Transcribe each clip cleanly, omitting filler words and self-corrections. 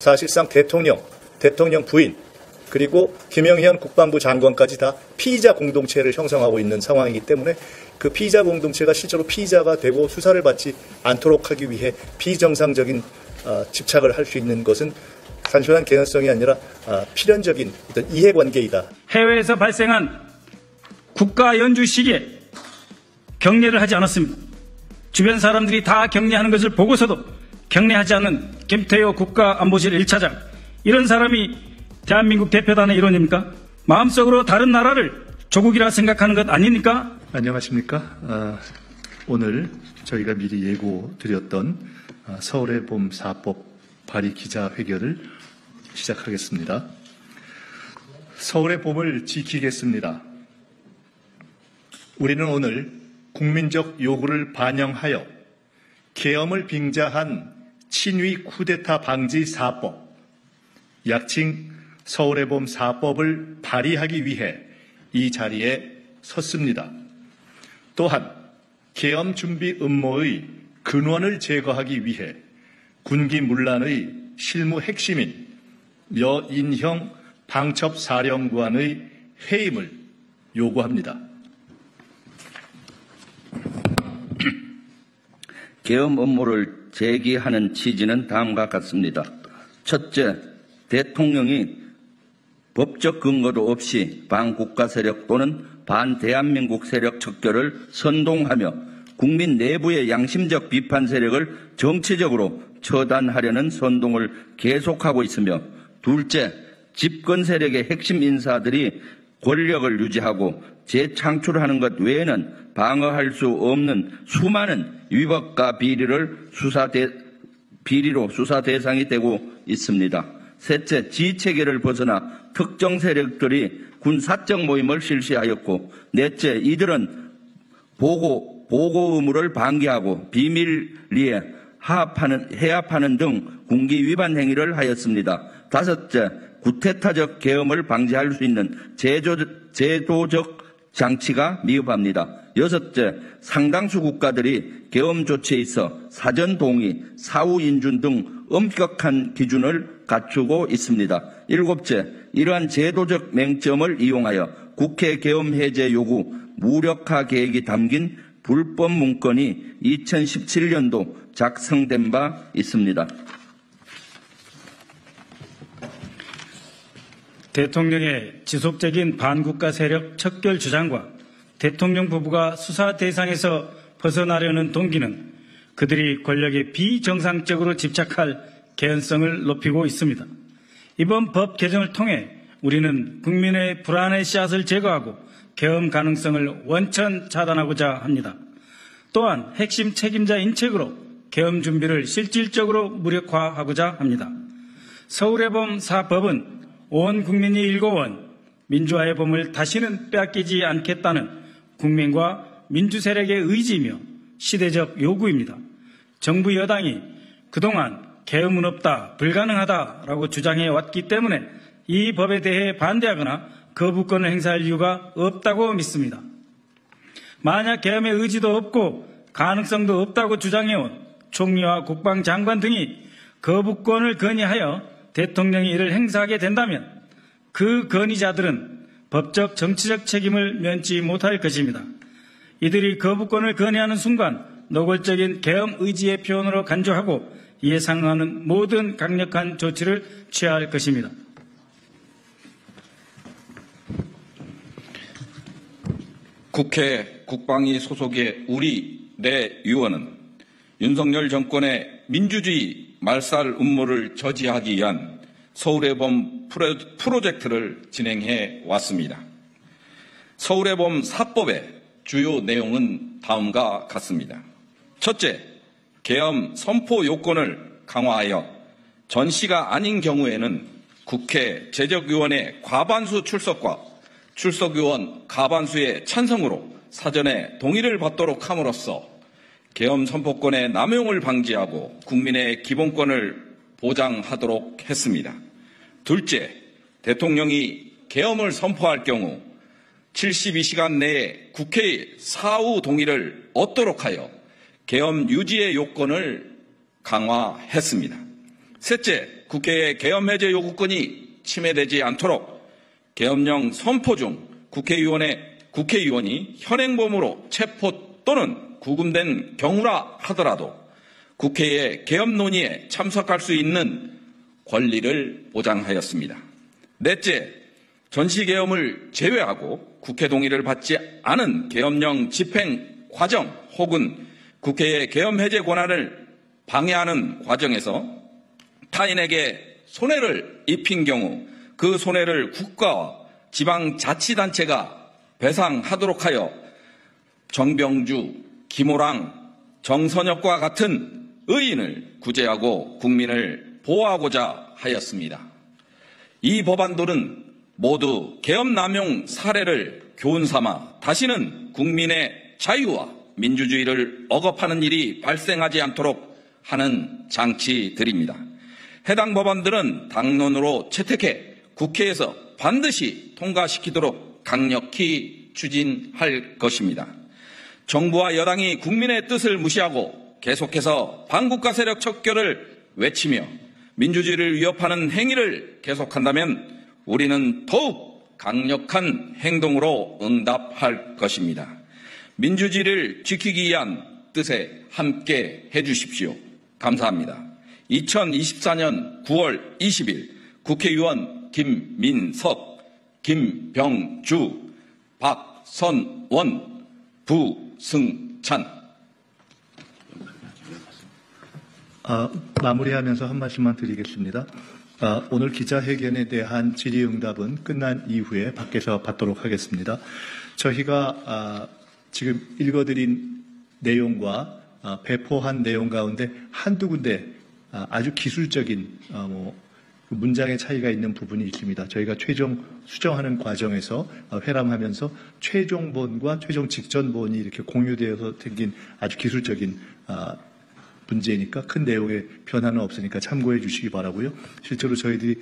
사실상 대통령 부인, 그리고 김영현 국방부 장관까지 다 피의자 공동체를 형성하고 있는 상황이기 때문에 그 피의자 공동체가 실제로 피의자가 되고 수사를 받지 않도록 하기 위해 비정상적인 집착을 할 수 있는 것은 단순한 개연성이 아니라 필연적인 어떤 이해관계이다. 해외에서 발생한 국가 연주 시기에 격려를 하지 않았습니다. 주변 사람들이 다 격려하는 것을 보고서도 격려하지 않는 김태효 국가안보실 1차장, 이런 사람이 대한민국 대표단의 일원입니까? 마음속으로 다른 나라를 조국이라 생각하는 것 아닙니까? 안녕하십니까? 오늘 저희가 미리 예고드렸던 서울의 봄 4법 발의 기자회견을 시작하겠습니다. 서울의 봄을 지키겠습니다. 우리는 오늘 국민적 요구를 반영하여 계엄을 빙자한 친위 쿠데타 방지 4법, 약칭 서울의 봄 4법을 발의하기 위해 이 자리에 섰습니다. 또한 계엄 준비 음모의 근원을 제거하기 위해 군기 문란의 실무 핵심인 여인형 방첩사령관의 해임을 요구합니다. 계엄 업무를 제기하는 취지는 다음과 같습니다. 첫째, 대통령이 법적 근거도 없이 반국가 세력 또는 반대한민국 세력 척결을 선동하며 국민 내부의 양심적 비판 세력을 정치적으로 처단하려는 선동을 계속하고 있으며, 둘째, 집권 세력의 핵심 인사들이 권력을 유지하고 재창출하는 것 외에는 방어할 수 없는 수많은 위법과 비리로 수사 대상이 되고 있습니다. 셋째, 지휘체계를 벗어나 특정 세력들이 군사적 모임을 실시하였고, 넷째, 이들은 보고 의무를 방기하고 비밀리에 해합하는 등 군기 위반 행위를 하였습니다. 다섯째, 구테타적 계엄을 방지할 수 있는 제도적 장치가 미흡합니다. 여섯째, 상당수 국가들이 계엄 조치에 있어 사전 동의, 사후 인준 등 엄격한 기준을 갖추고 있습니다. 일곱째, 이러한 제도적 맹점을 이용하여 국회 계엄 해제 요구 무력화 계획이 담긴 불법 문건이 2017년도 작성된 바 있습니다. 대통령의 지속적인 반국가 세력 척결 주장과 대통령 부부가 수사 대상에서 벗어나려는 동기는 그들이 권력에 비정상적으로 집착할 개연성을 높이고 있습니다. 이번 법 개정을 통해 우리는 국민의 불안의 씨앗을 제거하고 계엄 가능성을 원천 차단하고자 합니다. 또한 핵심 책임자 인책으로 계엄 준비를 실질적으로 무력화하고자 합니다. 서울의 봄 4법은 온 국민이 일궈온 민주화의 봄을 다시는 빼앗기지 않겠다는 국민과 민주 세력의 의지이며 시대적 요구입니다. 정부 여당이 그동안 계엄은 없다, 불가능하다라고 주장해 왔기 때문에 이 법에 대해 반대하거나 거부권을 행사할 이유가 없다고 믿습니다. 만약 계엄의 의지도 없고 가능성도 없다고 주장해온 총리와 국방장관 등이 거부권을 건의하여 대통령이 이를 행사하게 된다면 그 건의자들은 법적 정치적 책임을 면치 못할 것입니다. 이들이 거부권을 건의하는 순간 노골적인 계엄 의지의 표현으로 간주하고 이에 상응하는 모든 강력한 조치를 취해야 할 것입니다. 국회 국방위 소속의 우리 내 의원은 윤석열 정권의 민주주의 말살 음모를 저지하기 위한 서울의 봄 프로젝트를 진행해 왔습니다. 서울의 봄 4법의 주요 내용은 다음과 같습니다. 첫째, 계엄 선포 요건을 강화하여 전시가 아닌 경우에는 국회 제적위원회 과반수 출석과 출석위원 과반수의 찬성으로 사전에 동의를 받도록 함으로써 계엄 선포권의 남용을 방지하고 국민의 기본권을 보장하도록 했습니다. 둘째, 대통령이 계엄을 선포할 경우 72시간 내에 국회의 사후 동의를 얻도록 하여 계엄 유지의 요건을 강화했습니다. 셋째, 국회의 계엄 해제 요구권이 침해되지 않도록 계엄령 선포 중 국회의원이 현행범으로 체포 또는 구금된 경우라 하더라도 국회의 계엄 논의에 참석할 수 있는 권리를 보장하였습니다. 넷째, 전시계엄을 제외하고 국회 동의를 받지 않은 계엄령 집행 과정 혹은 국회의 계엄 해제 권한을 방해하는 과정에서 타인에게 손해를 입힌 경우 그 손해를 국가와 지방자치단체가 배상하도록 하여 정병주, 김호랑, 정선혁과 같은 의인을 구제하고 국민을 보호하고자 하였습니다. 이 법안들은 모두 계엄 남용 사례를 교훈 삼아 다시는 국민의 자유와 민주주의를 억압하는 일이 발생하지 않도록 하는 장치들입니다. 해당 법안들은 당론으로 채택해 국회에서 반드시 통과시키도록 강력히 추진할 것입니다. 정부와 여당이 국민의 뜻을 무시하고 계속해서 반국가 세력 척결을 외치며 민주주의를 위협하는 행위를 계속한다면 우리는 더욱 강력한 행동으로 응답할 것입니다. 민주주의를 지키기 위한 뜻에 함께 해주십시오. 감사합니다. 2024년 9월 20일 국회의원 김민석, 김병주, 박선원, 부승찬. 마무리하면서 한 말씀만 드리겠습니다. 오늘 기자회견에 대한 질의응답은 끝난 이후에 밖에서 받도록 하겠습니다. 저희가 지금 읽어드린 내용과 배포한 내용 가운데 한두 군데 아주 기술적인 문장의 차이가 있는 부분이 있습니다. 저희가 최종 수정하는 과정에서 회람하면서 최종본과 최종 직전본이 이렇게 공유되어서 생긴 아주 기술적인 문제니까 큰 내용의 변화는 없으니까 참고해 주시기 바라고요. 실제로 저희들이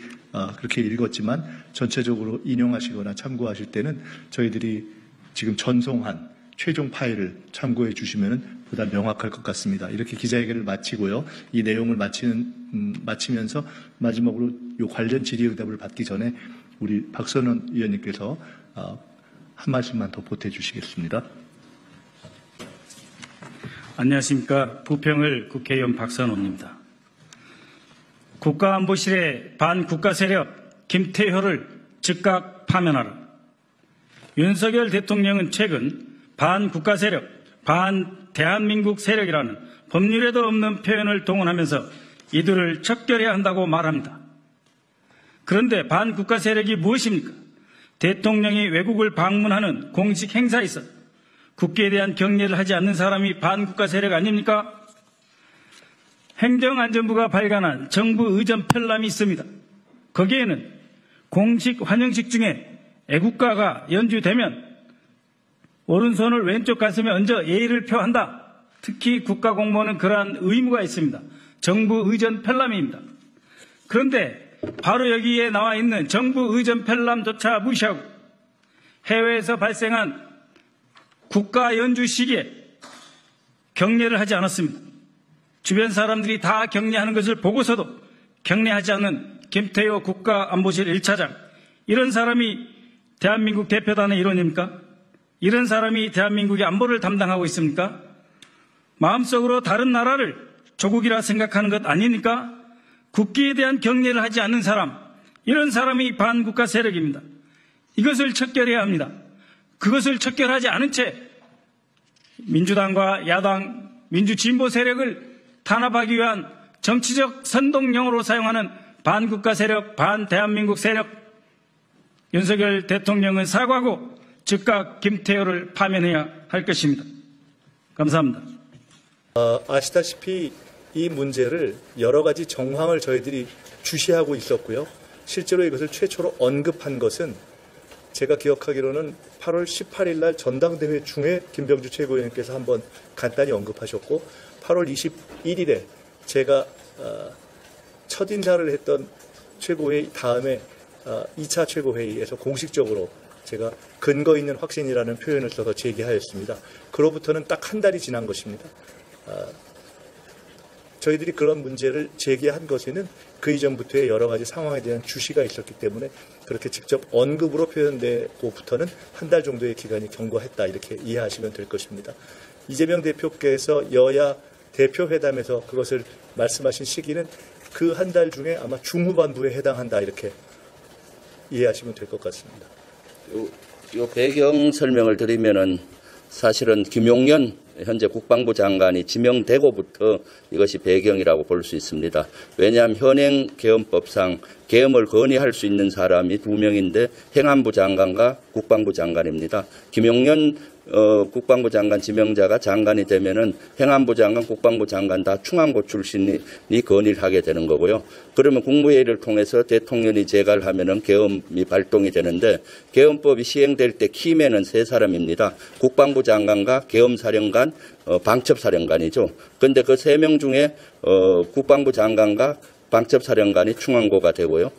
그렇게 읽었지만 전체적으로 인용하시거나 참고하실 때는 저희들이 지금 전송한 최종 파일을 참고해 주시면 보다 명확할 것 같습니다. 이렇게 기자회견을 마치고요. 이 내용을 마치면서 마지막으로 이 관련 질의응답을 받기 전에 우리 박선원 의원님께서 한 말씀만 더 보태 주시겠습니다. 안녕하십니까. 부평을 국회의원 박선원입니다. 국가안보실의 반국가 세력 김태효를 즉각 파면하라. 윤석열 대통령은 최근 반국가 세력, 반대한민국 세력이라는 법률에도 없는 표현을 동원하면서 이들을 척결해야 한다고 말합니다. 그런데 반국가 세력이 무엇입니까? 대통령이 외국을 방문하는 공식 행사에서 국기에 대한 경례를 하지 않는 사람이 반국가 세력 아닙니까? 행정안전부가 발간한 정부 의전 편람이 있습니다. 거기에는 공식 환영식 중에 애국가가 연주되면 오른손을 왼쪽 가슴에 얹어 예의를 표한다. 특히 국가공무원은 그러한 의무가 있습니다. 정부 의전 편람입니다. 그런데 바로 여기에 나와 있는 정부 의전 편람조차 무시하고 해외에서 발생한 국가 연주 시기에 경례를 하지 않았습니다. 주변 사람들이 다 경례하는 것을 보고서도 경례하지 않는 김태효 국가안보실 1차장, 이런 사람이 대한민국 대표단의 일원입니까? 이런 사람이 대한민국의 안보를 담당하고 있습니까? 마음속으로 다른 나라를 조국이라 생각하는 것 아닙니까? 국기에 대한 경례를 하지 않는 사람, 이런 사람이 반국가 세력입니다. 이것을 척결해야 합니다. 그것을 척결하지 않은 채 민주당과 야당, 민주진보 세력을 탄압하기 위한 정치적 선동용으로 사용하는 반국가 세력, 반대한민국 세력, 윤석열 대통령은 사과하고 즉각 김태효를 파면해야 할 것입니다. 감사합니다. 아시다시피 이 문제를 여러 가지 정황을 저희들이 주시하고 있었고요. 실제로 이것을 최초로 언급한 것은 제가 기억하기로는 8월 18일 날 전당대회 중에 김병주 최고위원께서 한번 간단히 언급하셨고 8월 21일에 제가 첫 인사를 했던 최고회의 다음에 2차 최고회의에서 공식적으로 제가 근거 있는 확신이라는 표현을 써서 제기하였습니다. 그로부터는 딱 한 달이 지난 것입니다. 저희들이 그런 문제를 제기한 것에는 그 이전부터의 여러 가지 상황에 대한 주시가 있었기 때문에 그렇게 직접 언급으로 표현되고부터는 한 달 정도의 기간이 경과했다 이렇게 이해하시면 될 것입니다. 이재명 대표께서 여야 대표회담에서 그것을 말씀하신 시기는 그 한 달 중에 아마 중후반부에 해당한다 이렇게 이해하시면 될 것 같습니다. 요 배경 설명을 드리면은 사실은 김용년 현재 국방부 장관이 지명되고부터 이것이 배경이라고 볼 수 있습니다. 왜냐하면 현행 계엄법상 계엄을 건의할 수 있는 사람이 2명인데 행안부 장관과 국방부 장관입니다. 김용년 국방부 장관 지명자가 장관이 되면은 행안부 장관, 국방부 장관 다 충안고 출신이 건의를 하게 되는 거고요. 그러면 국무회의를 통해서 대통령이 제가를 하면은 계엄이 발동이 되는데 계엄법이 시행될 때 키맨은 3사람입니다. 국방부 장관과 계엄사령관, 방첩사령관이죠. 그런데 그 3명 중에 국방부 장관과 방첩사령관이 충안고가 되고요.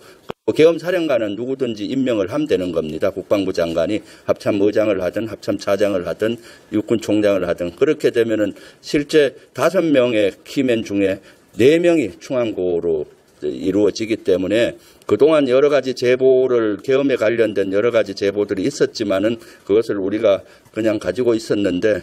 계엄사령관은 누구든지 임명을 하면 되는 겁니다. 국방부 장관이 합참의장을 하든 합참차장을 하든 육군총장을 하든 그렇게 되면은 실제 5명의 키맨 중에 4명이 충안고로 이루어지기 때문에 그동안 여러 가지 제보를 계엄에 관련된 여러 가지 제보들이 있었지만은 그것을 우리가 그냥 가지고 있었는데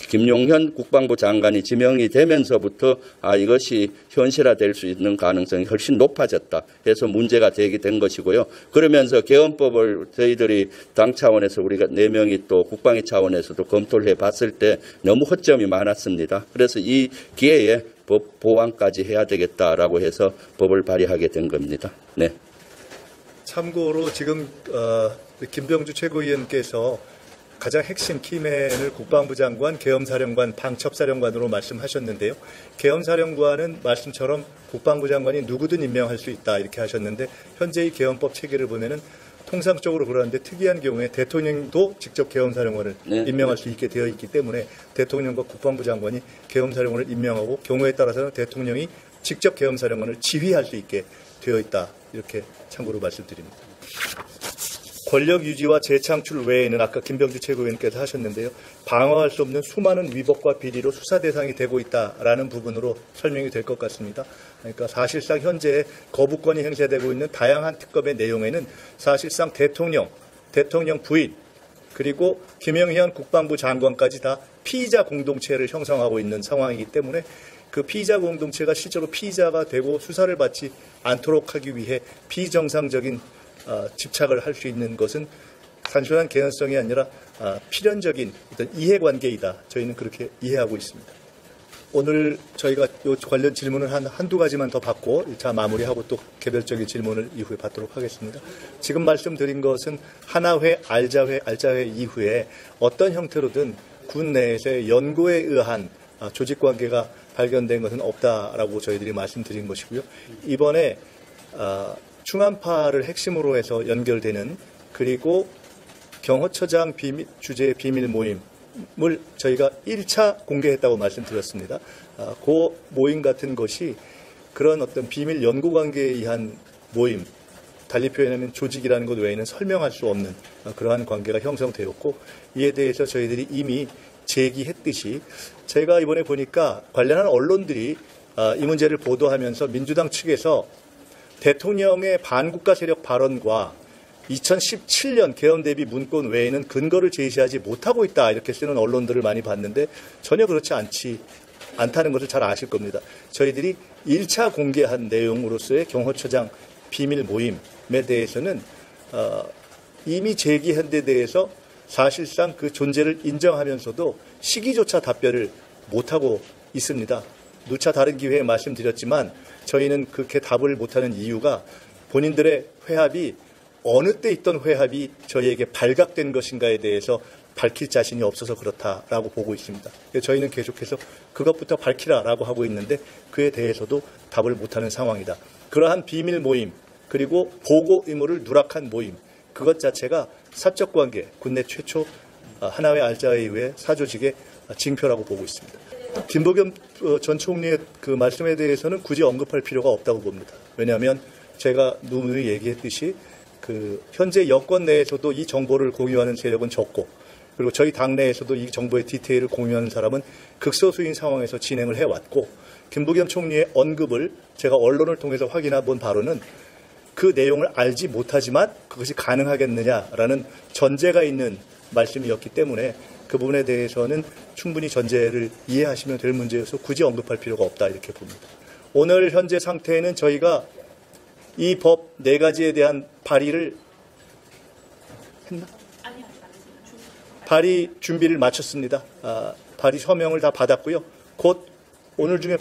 김용현 국방부 장관이 지명이 되면서부터 이것이 현실화될 수 있는 가능성이 훨씬 높아졌다 해서 문제가 제기된 것이고요. 그러면서 계엄법을 저희들이 당 차원에서 우리가 4명이 또 국방위 차원에서도 검토를 해봤을 때 너무 허점이 많았습니다. 그래서 이 기회에 법 보완까지 해야 되겠다라고 해서 법을 발의하게 된 겁니다. 네. 참고로 지금 김병주 최고위원께서 가장 핵심 키맨을 국방부 장관, 계엄사령관, 방첩사령관으로 말씀하셨는데요. 계엄사령관은 말씀처럼 국방부 장관이 누구든 임명할 수 있다 이렇게 하셨는데 현재의 계엄법 체계를 보면은 통상적으로 그러는데 특이한 경우에 대통령도 직접 계엄사령관을 임명할 수 있게 되어 있기 때문에 대통령과 국방부 장관이 계엄사령관을 임명하고 경우에 따라서는 대통령이 직접 계엄사령관을 지휘할 수 있게 되어 있다. 이렇게 참고로 말씀드립니다. 권력 유지와 재창출 외에는 아까 김병주 최고위원께서 하셨는데요. 방어할 수 없는 수많은 위법과 비리로 수사 대상이 되고 있다라는 부분으로 설명이 될 것 같습니다. 그러니까 사실상 현재 거부권이 행사되고 있는 다양한 특검의 내용에는 사실상 대통령 부인 그리고 김영현 국방부 장관까지 다 피의자 공동체를 형성하고 있는 상황이기 때문에 그 피의자 공동체가 실제로 피의자가 되고 수사를 받지 않도록 하기 위해 비정상적인 집착을 할 수 있는 것은 단순한 개연성이 아니라 필연적인 어떤 이해관계이다. 저희는 그렇게 이해하고 있습니다. 오늘 저희가 이 관련 질문을 한두 가지만 더 받고 1차 마무리하고 또 개별적인 질문을 이후에 받도록 하겠습니다. 지금 말씀드린 것은 하나회, 알자회 이후에 어떤 형태로든 군 내에서의 연고에 의한 조직관계가 발견된 것은 없다라고 저희들이 말씀드린 것이고요. 이번에 충안파를 핵심으로 해서 연결되는 그리고 경호처장 주재 비밀 모임을 저희가 1차 공개했다고 말씀드렸습니다. 그 모임 같은 것이 그런 어떤 비밀 연구 관계에 의한 모임, 달리 표현하면 조직이라는 것 외에는 설명할 수 없는 그러한 관계가 형성되었고 이에 대해서 저희들이 이미 제기했듯이 제가 이번에 보니까 관련한 언론들이 이 문제를 보도하면서 민주당 측에서 대통령의 반국가 세력 발언과 2017년 계엄 대비 문건 외에는 근거를 제시하지 못하고 있다 이렇게 쓰는 언론들을 많이 봤는데 전혀 그렇지 않다는 것을 잘 아실 겁니다. 저희들이 1차 공개한 내용으로서의 경호처장 비밀 모임에 대해서는 이미 제기한 데 대해서 사실상 그 존재를 인정하면서도 시기조차 답변을 못하고 있습니다. 누차 다른 기회에 말씀드렸지만 저희는 그렇게 답을 못하는 이유가 본인들의 회합이 어느 때 있던 회합이 저희에게 발각된 것인가에 대해서 밝힐 자신이 없어서 그렇다라고 보고 있습니다. 저희는 계속해서 그것부터 밝히라라고 하고 있는데 그에 대해서도 답을 못하는 상황이다. 그러한 비밀 모임 그리고 보고 의무를 누락한 모임 그것 자체가 사적 관계 국내 최초 하나회 알자회 이후에 사조직의 징표라고 보고 있습니다. 김부겸 전 총리의 그 말씀에 대해서는 굳이 언급할 필요가 없다고 봅니다. 왜냐하면 제가 누누이 얘기했듯이 그 현재 여권 내에서도 이 정보를 공유하는 세력은 적고 그리고 저희 당내에서도 이 정보의 디테일을 공유하는 사람은 극소수인 상황에서 진행을 해왔고 김부겸 총리의 언급을 제가 언론을 통해서 확인해 본 바로는 그 내용을 알지 못하지만 그것이 가능하겠느냐라는 전제가 있는 말씀이었기 때문에 그 부분에 대해서는 충분히 전제를 이해하시면 될 문제여서 굳이 언급할 필요가 없다 이렇게 봅니다. 오늘 현재 상태에는 저희가 이 법 4가지에 대한 발의를 했나? 발의 준비를 마쳤습니다. 발의 서명을 다 받았고요. 곧 오늘 중에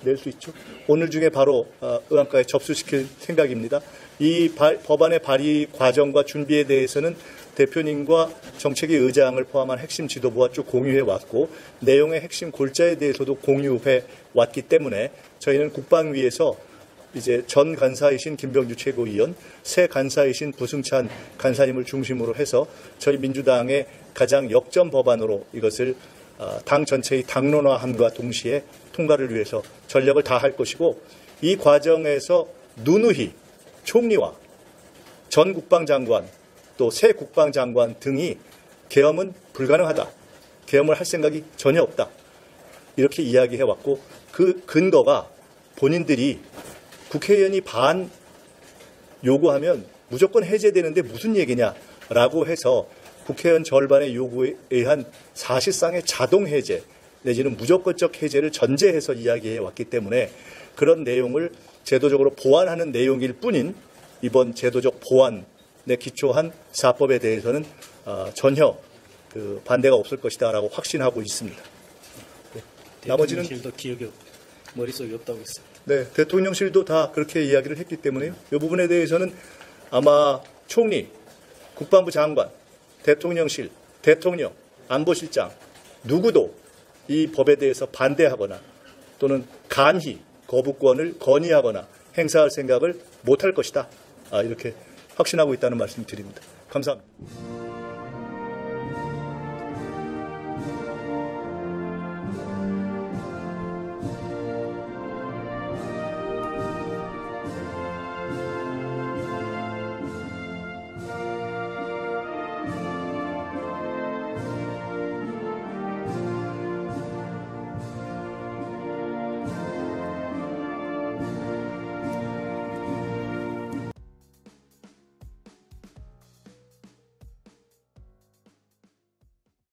낼 수 있죠. 오늘 중에 바로 의안가에 접수시킬 생각입니다. 이 법안의 발의 과정과 준비에 대해서는 대표님과 정책위 의장을 포함한 핵심 지도부와 쭉 공유해 왔고 내용의 핵심 골자에 대해서도 공유해 왔기 때문에 저희는 국방위에서 이제 전 간사이신 김병주 최고위원, 새 간사이신 부승찬 간사님을 중심으로 해서 저희 민주당의 가장 역점 법안으로 이것을 당 전체의 당론화함과 동시에 통과를 위해서 전력을 다할 것이고 이 과정에서 누누이 총리와 전 국방장관 또 새 국방장관 등이 계엄은 불가능하다. 계엄을 할 생각이 전혀 없다. 이렇게 이야기해왔고 그 근거가 본인들이 국회의원이 반 요구하면 무조건 해제되는데 무슨 얘기냐라고 해서 국회의원 절반의 요구에 의한 사실상의 자동 해제 내지는 무조건적 해제를 전제해서 이야기해왔기 때문에 그런 내용을 제도적으로 보완하는 내용일 뿐인 이번 제도적 보완에 기초한 사법에 대해서는 전혀 반대가 없을 것이다라고 확신하고 있습니다. 나머지는 기억이 머릿속에 없다고 했어요. 네, 대통령실도 다 그렇게 이야기를 했기 때문에요. 이 부분에 대해서는 아마 총리, 국방부 장관, 대통령실, 대통령, 안보실장 누구도 이 법에 대해서 반대하거나 또는 간히 거부권을 건의하거나 행사할 생각을 못할 것이다. 이렇게 확신하고 있다는 말씀 드립니다. 감사합니다.